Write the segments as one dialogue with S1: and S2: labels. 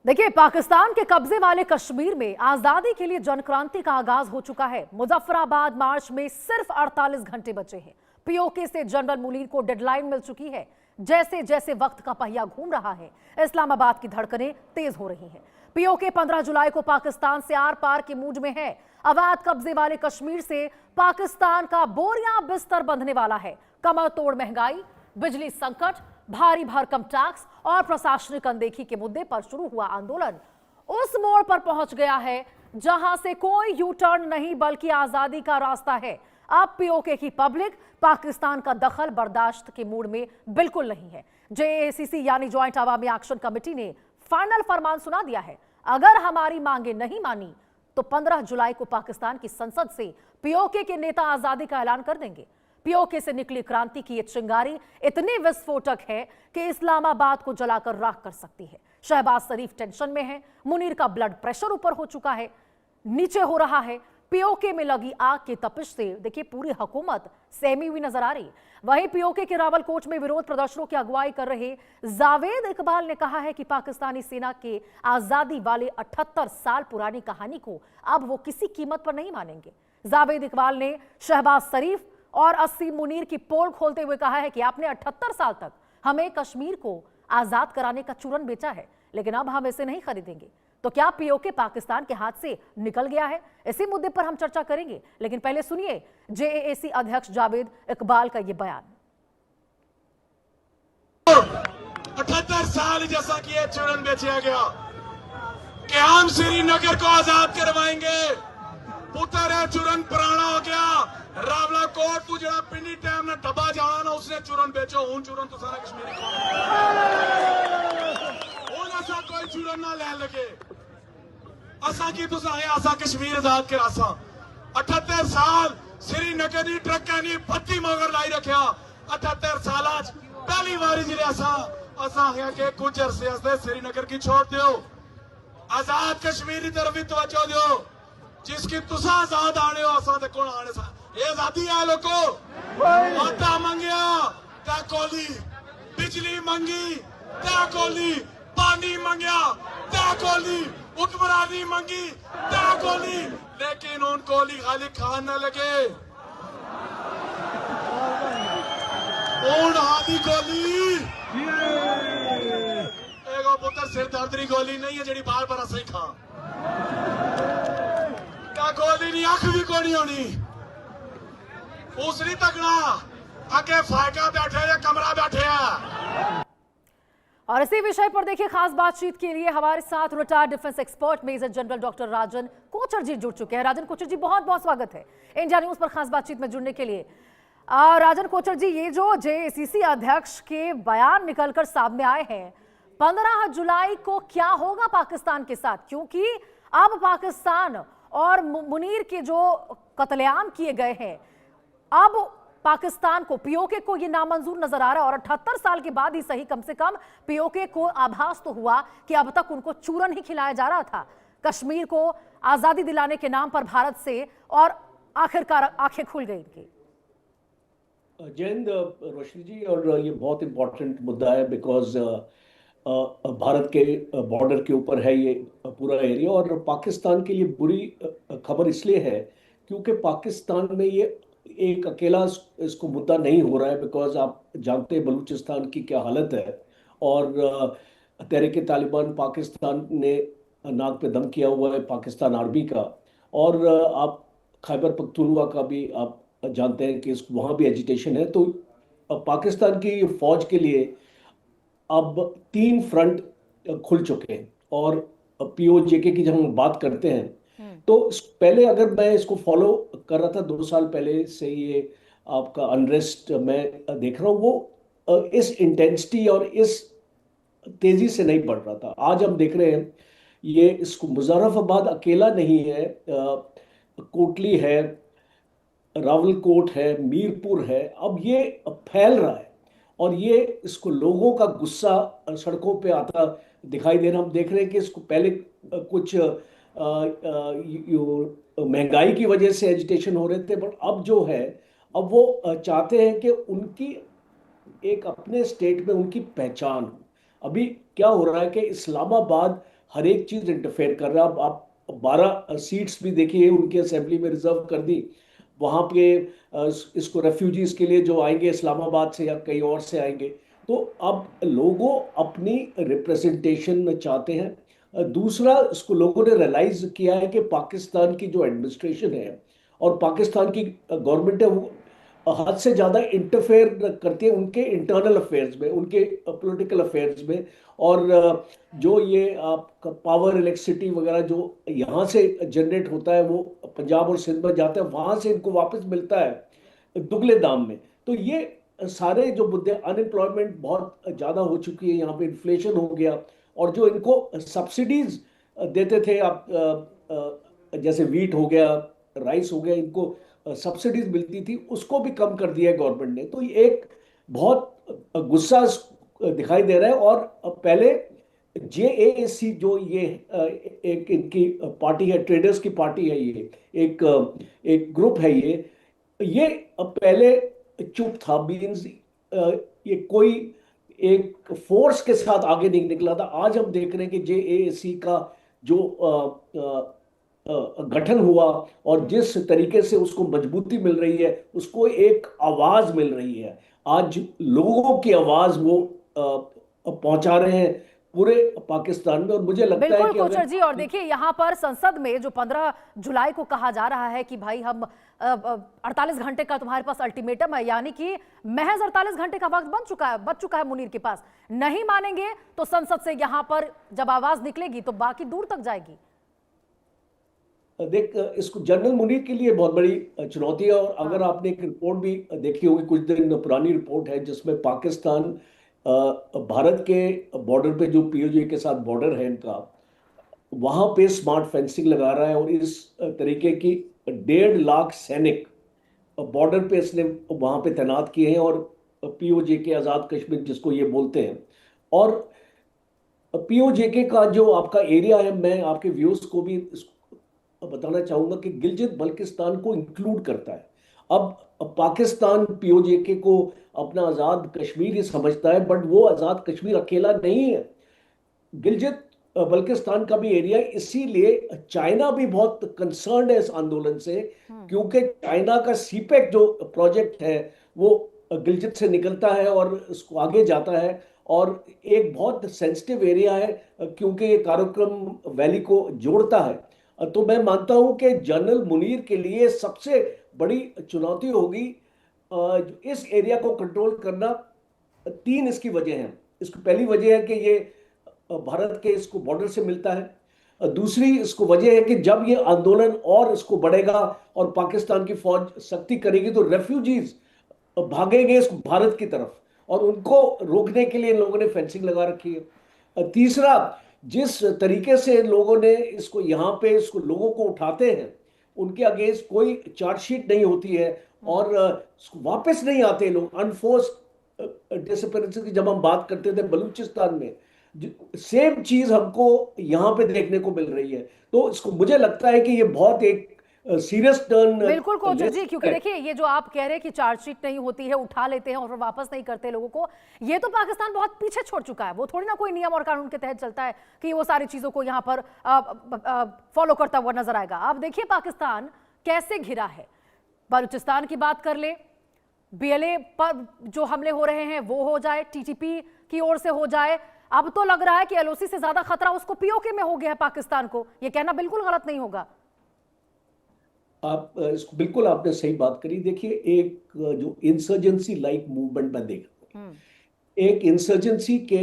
S1: देखिए, पाकिस्तान के कब्जे वाले कश्मीर में आजादी के लिए जनक्रांति का आगाज हो चुका है। मुजफ्फराबाद मार्च में सिर्फ 48 घंटे बचे हैं। पीओके से जनरल मुनीर को डेडलाइन मिल चुकी है। जैसे जैसे वक्त का पहिया घूम रहा है, इस्लामाबाद की धड़कनें तेज हो रही हैं। पीओके 15 जुलाई को पाकिस्तान से आर पार के मूड में है। अवैध कब्जे वाले कश्मीर से पाकिस्तान का बोरियां बिस्तर बंधने वाला है। कमर तोड़ महंगाई, बिजली संकट, भारी भरकम टैक्स और प्रशासनिक अनदेखी के मुद्दे पर शुरू हुआ आंदोलन उस मोड़ पर पहुंच गया है जहां से कोई यू टर्न नहीं बल्कि आजादी का रास्ता है। अब पीओके की पब्लिक पाकिस्तान का दखल बर्दाश्त के मूड में बिल्कुल नहीं है। जेएसीसी यानी ज्वाइंट अवामी एक्शन कमेटी ने फाइनल फरमान सुना दिया है। अगर हमारी मांगे नहीं मानी तो 15 जुलाई को पाकिस्तान की संसद से पीओके के नेता आजादी का ऐलान कर देंगे। पीओके से निकली क्रांति की ये चिंगारी इतनी विस्फोटक है कि इस्लामाबाद को जलाकर राख कर सकती है। शहबाज शरीफ टेंशन में है, मुनीर का ब्लड प्रेशर ऊपर हो चुका है, नीचे हो रहा है। पीओके में लगी आग की तपिश से देखिए पूरी हुकूमत सहमी हुई नजर आ रही। वहीं पीओके के रावलकोट में विरोध प्रदर्शनों की अगुवाई कर रहे जावेद इकबाल ने कहा है कि पाकिस्तानी सेना के आजादी वाले 78 साल पुरानी कहानी को अब वो किसी कीमत पर नहीं मानेंगे। जावेद इकबाल ने शहबाज शरीफ और 80 मुनीर की पोल खोलते हुए कहा है कि आपने 78 साल तक हमें कश्मीर को आजाद कराने का चूरन बेचा है, लेकिन अब हम इसे नहीं खरीदेंगे। तो क्या पीओके पाकिस्तान के हाथ से निकल गया है? इसी मुद्दे पर हम चर्चा करेंगे, लेकिन पहले सुनिए जेएसी अध्यक्ष जावेद इकबाल का यह बयान।
S2: 78 साल जैसा कि यह चूरन बेचा गया कि हम श्रीनगर को आजाद करवाएंगे। पुत्र है चूरन पुराना हो गया। रावला कोट तू जरा पिंडी टाइम ने डब्बा जाना ना उसने चूरन बेचो हूं चूरन तो सारा कश्मीरी को ऐसा कोई चूरन ना ले लगे। असा की तुसा है असा कश्मीर आजाद के रासा 78 साल श्रीनगर दी ट्रक्कां दी बत्ती मगर लाई रखा। 78 साल आज पहली बारी जिले असा है कि कुछ अरसे वास्ते श्रीनगर की छोड़ दो, आजाद कश्मीर की तरफ भी तवज्जो दो। जिसकी तुसा आजाद आने हो असा ते कौन आने सा ये आजादी है। लोगो आटा मंगया त्या कोली, बिजली मंगी त्या कोली, पानी मंगया त्या कोली, हुक्मरानी मंगी त्या कोली, लेकिन उन कोली खाली खान न लगे। उन हादी कोली एगो पुत्र सिर दर्द गोली नहीं है जी बार बार सही खा क्या गोली नहीं अख भी कोनी होनी उसरी तकना आगे फायका बैठे या कमरा बैठे है।
S1: और इसी विषय पर देखिए खास बातचीत के लिए हमारे साथ retired defence expert major general doctor Rajan Kochar ji जुड़ चुके हैं। राजन कोचर जी, बहुत बहुत स्वागत है इंडिया न्यूज पर खास बातचीत में जुड़ने के लिए। राजन कोचर जी, ये जो जेएसीसी अध्यक्ष के बयान निकलकर सामने आए हैं, 15 जुलाई को क्या होगा पाकिस्तान के साथ? क्योंकि अब पाकिस्तान और मुनीर के जो कत्लेआम किए गए हैं, अब पाकिस्तान को, पीओके को ये नामंजूर नजर आ रहा है। और 78 साल के बाद ही सही, कम से कम पीओके को आभास तो हुआ कि अब तक उनको चूरन ही खिलाया जा रहा था कश्मीर को आजादी दिलाने के नाम पर भारत से, और आखिरकार आंखें खुल गई इनकी।
S3: जयंत, रोशनी जी, और ये बहुत इंपॉर्टेंट मुद्दा है बिकॉज भारत के बॉर्डर के ऊपर है ये पूरा एरिया। और पाकिस्तान के लिए बुरी खबर इसलिए है क्योंकि पाकिस्तान में ये एक अकेला इसको मुद्दा नहीं हो रहा है बिकॉज आप जानते हैं बलूचिस्तान की क्या हालत है। और तहरीक तालिबान पाकिस्तान ने नाक पे दम किया हुआ है पाकिस्तान आर्मी का। और आप खैबर पख्तूनख्वा का भी आप जानते हैं कि वहाँ भी एजिटेशन है। तो पाकिस्तान की फौज के लिए अब 3 फ्रंट खुल चुके हैं। और पीओजेके की जब हम बात करते हैं तो पहले अगर मैं इसको फॉलो कर रहा था 2 साल पहले से, ये आपका अनरेस्ट मैं देख रहा हूँ, वो इस इंटेंसिटी और इस तेजी से नहीं बढ़ रहा था। आज हम देख रहे हैं ये इसको मुजफ्फराबाद अकेला नहीं है, कोटली है, रावलकोट है, मीरपुर है, अब ये फैल रहा है। और ये इसको लोगों का गुस्सा सड़कों पे आता दिखाई दे रहा। हम देख रहे हैं कि इसको पहले कुछ महंगाई की वजह से एजिटेशन हो रहे थे, बट अब जो है अब वो चाहते हैं कि उनकी एक अपने स्टेट में उनकी पहचान हो। अभी क्या हो रहा है कि इस्लामाबाद हर एक चीज इंटरफेयर कर रहा है। अब आप 12 सीट्स भी देखिए उनके असेंबली में रिजर्व कर दी। वहां पे इसको रेफ्यूजीज के लिए जो आएंगे इस्लामाबाद से या कहीं और से आएंगे, तो अब लोगों अपनी रिप्रेजेंटेशन चाहते हैं। दूसरा, इसको लोगों ने रियलाइज किया है कि पाकिस्तान की जो एडमिनिस्ट्रेशन है और पाकिस्तान की गवर्नमेंट है, वो हद से ज्यादा इंटरफेयर करती है उनके इंटरनल अफेयर्स में, उनके पॉलिटिकल अफेयर्स में। और जो ये आपका पावर, इलेक्ट्रिसिटी वगैरह जो यहाँ से जनरेट होता है वो पंजाब और सिंध में जाता है, वहां से इनको वापस मिलता है दुगले दाम में। तो ये सारे जो मुद्दे, अनएम्प्लॉयमेंट बहुत ज्यादा हो चुकी है, यहाँ पे इन्फ्लेशन हो गया, और जो इनको सब्सिडीज देते थे आप, जैसे वीट हो गया, राइस हो गया, इनको सब्सिडीज मिलती थी, उसको भी कम कर दिया है गवर्नमेंट ने। तो ये एक बहुत गुस्सा दिखाई दे रहा है। और पहले जेएसी जो ये एक इनकी पार्टी है, ट्रेडर्स की पार्टी है, ये एक एक ग्रुप है, ये पहले चुप था, मीन्स ये कोई एक फोर्स के साथ आगे नहीं निकला था। आज हम देख रहे हैं कि जेएसी का जो गठन हुआ और जिस तरीके से उसको मजबूती मिल रही है, उसको एक आवाज मिल रही है। आज लोगों की आवाज वो पहुंचा रहे हैं पूरे पाकिस्तान में। और मुझे लगता है
S1: बिल्कुल
S3: कि
S1: कोचर जी, और देखिए यहाँ पर संसद में जो 15 जुलाई को कहा जा रहा है कि भाई हम 48 घंटे का तुम्हारे पास अल्टीमेटम है, यानी कि महज 48 घंटे का वक्त बच चुका है मुनीर के पास। नहीं मानेंगे तो संसद से यहाँ पर जब आवाज निकलेगी तो बाकी दूर तक जाएगी।
S3: देख, इसको जनरल मुनीर के लिए बहुत बड़ी चुनौती है। और अगर आपने एक रिपोर्ट भी देखी होगी, कुछ दिन पुरानी रिपोर्ट है, जिसमें पाकिस्तान भारत के बॉर्डर पे, जो पीओजे के साथ बॉर्डर है इनका, वहां पे स्मार्ट फेंसिंग लगा रहा है। और इस तरीके की 1.5 लाख सैनिक बॉर्डर पे इसने वहां पे तैनात किए हैं, और पीओजे के, आजाद कश्मीर जिसको ये बोलते हैं। और पीओजे का जो आपका एरिया है, मैं आपके व्यूज को भी बताना चाहूंगा कि गिलगित बल्किस्तान को इंक्लूड करता है। अब पाकिस्तान पीओजे को अपना आजाद कश्मीर ही समझता है, बट वो आजाद कश्मीर अकेला नहीं है, गिलगित बल्किस्तान का भी एरिया। इसीलिए चाइना भी बहुत कंसर्न है इस आंदोलन से, क्योंकि चाइना का सीपेक जो प्रोजेक्ट है वो गिलगित से निकलता है और उसको आगे जाता है, और एक बहुत सेंसिटिव एरिया है क्योंकि ये काराकोरम वैली को जोड़ता है। तो मैं मानता हूं कि जनरल मुनीर के लिए सबसे बड़ी चुनौती होगी इस एरिया को कंट्रोल करना। 3 इसकी वजह हैं। इसकी पहली वजह है कि ये भारत के इसको बॉर्डर से मिलता है। दूसरी इसको वजह है कि जब ये आंदोलन और इसको बढ़ेगा और पाकिस्तान की फौज सख्ती करेगी, तो रेफ्यूजीज भागेंगे इस भारत की तरफ, और उनको रोकने के लिए लोगों ने फेंसिंग लगा रखी है। तीसरा, जिस तरीके से लोगों ने इसको यहाँ पे इसको लोगों को उठाते हैं, उनके अगेंस्ट कोई चार्जशीट नहीं होती है और वापस नहीं आते लोग। अनफोर्स्ड डिसअपीयरेंसेस की जब हम बात करते थे बलूचिस्तान में, सेम चीज हमको यहाँ पे देखने को मिल रही है। तो इसको मुझे लगता है कि ये बहुत एक सीरियस टर्न।
S1: बिल्कुल कोचर जी, क्योंकि देखिए ये जो आप कह रहे हैं कि चार्जशीट नहीं होती है, उठा लेते हैं और फिर वापस नहीं करते लोगों को, ये तो पाकिस्तान बहुत पीछे छोड़ चुका है। वो थोड़ी ना कोई नियम और कानून के तहत चलता है कि वो सारी चीजों को यहाँ पर फॉलो करता हुआ नजर आएगा। आप देखिए पाकिस्तान कैसे घिरा है। बलूचिस्तान की बात कर ले, बीएलए पर जो हमले हो रहे हैं वो हो जाए, टीटीपी की ओर से हो जाए, अब तो लग रहा है कि एलओसी से ज्यादा खतरा उसको पीओके में हो गया है पाकिस्तान को। ये कहना बिल्कुल गलत नहीं होगा।
S3: आप इसको बिल्कुल आपने सही बात करी। देखिए, एक जो इंसर्जेंसी लाइक मूवमेंट मैं देख रहा हूं, एक इंसर्जेंसी के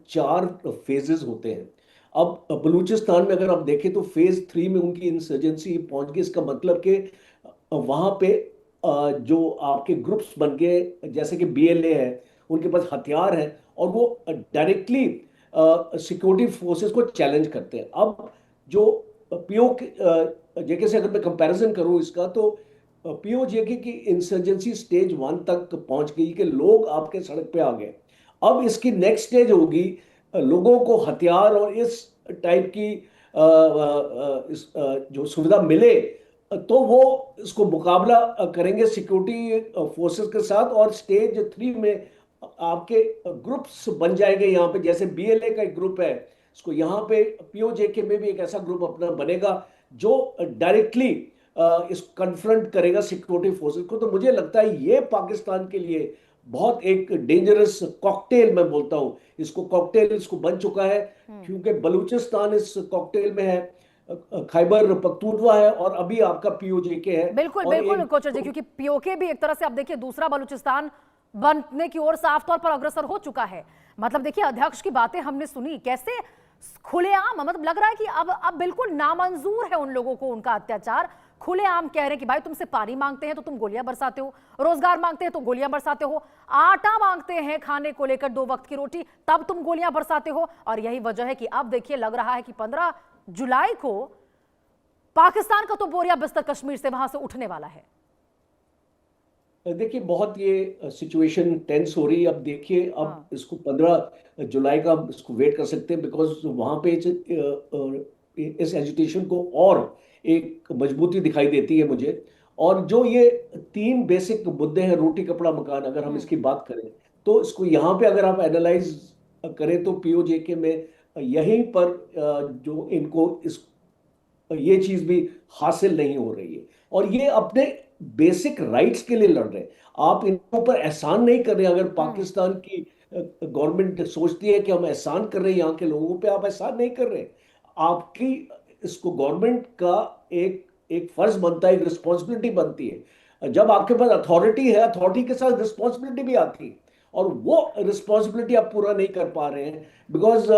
S3: 4 फेजेस होते हैं। अब बलूचिस्तान में अगर आप देखें तो फेज 3 में उनकी इंसर्जेंसी पहुंच गई। इसका मतलब कि वहां पे जो आपके ग्रुप्स बन गए, जैसे कि बीएलए है, उनके पास हथियार है और वो डायरेक्टली सिक्योरिटी फोर्सेस को चैलेंज करते हैं। अब जो जेके से अगर मैं कंपैरिजन करूं इसका, तो पीओजेके की इंसर्जेंसी स्टेज 1 तक पहुंच गई कि लोग आपके सड़क पे आ गए। अब इसकी नेक्स्ट स्टेज होगी लोगों को हथियार और इस टाइप की जो सुविधा मिले, तो वो इसको मुकाबला करेंगे सिक्योरिटी फोर्सेस के साथ। और स्टेज 3 में आपके ग्रुप्स बन जाएंगे यहाँ पे, जैसे बीएलए का एक ग्रुप है, इसको यहाँ पे पीओजेके में भी एक ऐसा ग्रुप अपना बनेगा जो डायरेक्टली इस कन्फ्रंट करेगा सिक्योरिटी फोर्सेस को। तो मुझे लगता है ये पाकिस्तान के लिए बहुत एक डेंजरस कॉकटेल, मैं बोलता हूं इसको कॉकटेल, इसको बन चुका है, क्योंकि बलूचिस्तान इस कॉकटेल में है, खैबर पख्तूनख्वा है और अभी आपका पीओजेके है।
S1: बिल्कुल
S3: और
S1: बिल्कुल कोचर जी, क्योंकि पीओके भी एक तरह से आप देखिए दूसरा बलूचिस्तान बनने की ओर साफ तौर पर अग्रसर हो चुका है। मतलब देखिए अध्यक्ष की बातें हमने सुनी, कैसे खुलेआम, मतलब लग रहा है कि अब बिल्कुल नामंजूर है उन लोगों को उनका अत्याचार। खुलेआम कह रहे हैं कि भाई तुमसे पानी मांगते हैं तो तुम गोलियां बरसाते हो, रोजगार मांगते हैं तो गोलियां बरसाते हो, आटा मांगते हैं खाने को लेकर 2 वक्त की रोटी तब तुम गोलियां बरसाते हो। और यही वजह है कि अब देखिए लग रहा है कि 15 जुलाई को पाकिस्तान का तो बोरिया बिस्तर कश्मीर से वहां से उठने वाला है।
S3: देखिए बहुत ये सिचुएशन टेंस हो रही है। अब देखिए अब इसको 15 जुलाई का इसको वेट कर सकते हैं, बिकॉज वहां पे इस एजुटेशन को और एक मजबूती दिखाई देती है मुझे। और जो ये 3 बेसिक मुद्दे हैं, रोटी कपड़ा मकान, अगर हम इसकी बात करें तो इसको यहाँ पे अगर आप एनालाइज करें तो पीओजेके में यहीं पर जो इनको इस ये चीज भी हासिल नहीं हो रही है, और ये अपने बेसिक राइट्स के लिए लड़ रहे हैं। आप इनके ऊपर एहसान नहीं कर रहे। अगर पाकिस्तान की गवर्नमेंट सोचती है कि हम एहसान कर रहे हैं यहाँ के लोगों पे, आप एहसान नहीं कर रहे। आपकी इसको गवर्नमेंट का एक फर्ज बनता है, एक रिस्पॉन्सिबिलिटी बनती है। जब आपके पास अथॉरिटी है, अथॉरिटी के साथ रिस्पॉन्सिबिलिटी भी आती है, और वो रिस्पॉन्सिबिलिटी आप पूरा नहीं कर पा रहे हैं, बिकॉज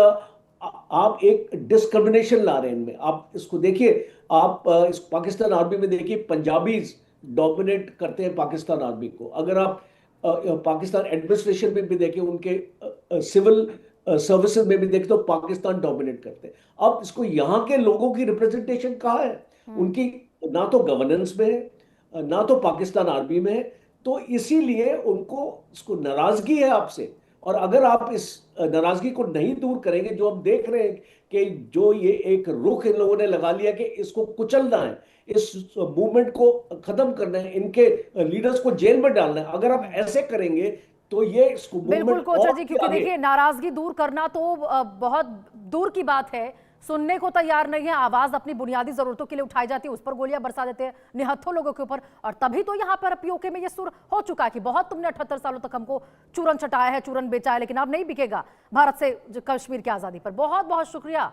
S3: आप एक डिस्क्रिमिनेशन ला रहे हैं इनमें। आप इसको देखिए, आप इस पाकिस्तान आर्मी में देखिए, पंजाबीज डोमिनेट करते हैं पाकिस्तान आर्मी को। अगर आप पाकिस्तान एडमिनिस्ट्रेशन में भी देखें, उनके सिविल सर्विसेज में भी देखें, तो पाकिस्तान डोमिनेट करते हैं। अब इसको यहाँ के लोगों की रिप्रेजेंटेशन कहाँ है? उनकी ना तो गवर्नेंस में है, ना तो पाकिस्तान आर्मी में है। तो इसीलिए उनको इसको नाराजगी है आपसे। और अगर आप इस नाराजगी को नहीं दूर करेंगे, जो हम देख रहे हैं कि जो ये एक रुख इन लोगों ने लगा लिया कि इसको कुचलना है, इस मूवमेंट को खत्म करना है, इनके लीडर्स को जेल में डालना है, अगर आप ऐसे करेंगे तो ये इसको
S1: बिल्कुल कोचर जी, क्योंकि देखिए नाराजगी दूर करना तो बहुत दूर की बात है, सुनने को तैयार नहीं है। आवाज अपनी बुनियादी जरूरतों के लिए उठाई जाती है, उस पर गोलियां बरसा देते हैं निहत्थों लोगों के ऊपर। और तभी तो यहाँ पर पीओके में ये सुर हो चुका है कि बहुत तुमने 78 सालों तक हमको चूरन चटाया है, चूरन बेचा है, लेकिन अब नहीं बिकेगा भारत से कश्मीर की आजादी पर। बहुत बहुत शुक्रिया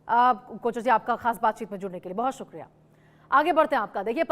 S1: कोचर जी, आपका खास बातचीत में जुड़ने के लिए बहुत शुक्रिया। आगे बढ़ते हैं आपका, देखिए